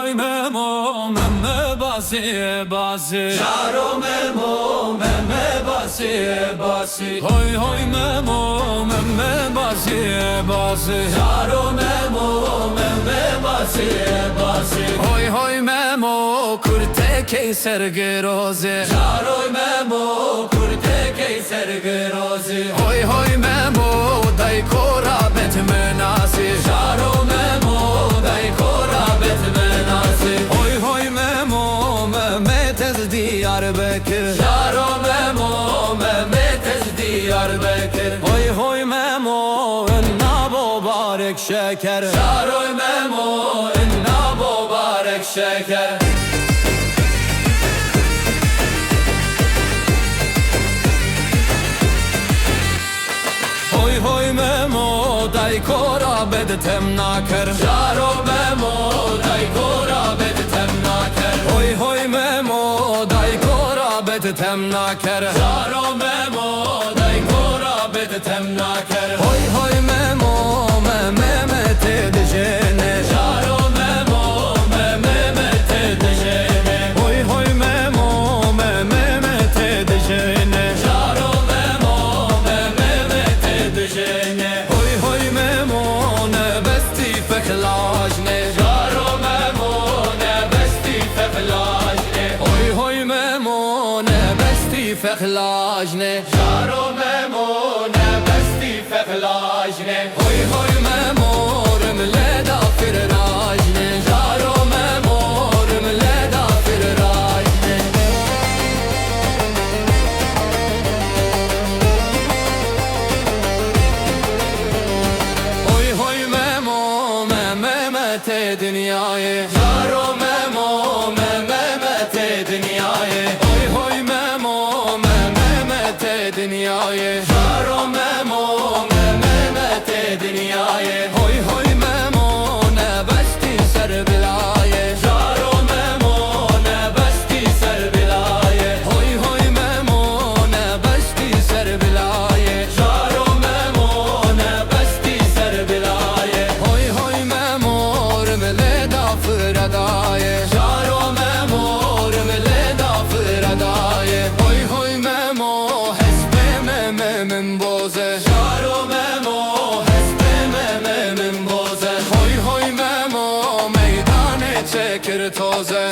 hoy memo meme basi Jaro memo meme basi hoy memo meme basi Jaro memo meme basi hoy memo kurte keyser geroze Jaro memo kurte keyser gerozi hoy memo dai korabet menasi Jaro memo dai korabet menasi hoy memo meme tez Diyarbakır Jaro memo meme tez Diyarbakır hoy memo enna bobarek şeker Jaro memo inna mübarek şeker hoy memo dai korabet temnaker Jaro memo dai korabet temnaker hoy memo dai korabet temnaker Jaro memo dai korabet temnaker hoy memo meme tedjene Jaro memo meme tedjene hoy memo meme tedjene Jaro memo meme tedjene hoy memo ne besti feklajne Jaro memo ne besti feflajne hoy memo ne besti feklajne Jaro memo ne besti feflajne hoy memo rümle da firrajne Jaro memo rümle da firrajne hoy memo meme te dünyayı Jaro memo meme te dünyayı hoy memo meme te dünyayı Jaro memo meme te dünyayı hoy memo ne besti serbilaye Jaro memo ne besti serbilaye hoy memo ne besti serbilaye Jaro memo ne besti serbilaye hoy memo rümle da firradaye Jaro memo rümle da firadaye hoy memo hesbe mememin boze Jaro memo hesbe mememin boze hoy memo meydane çekir toze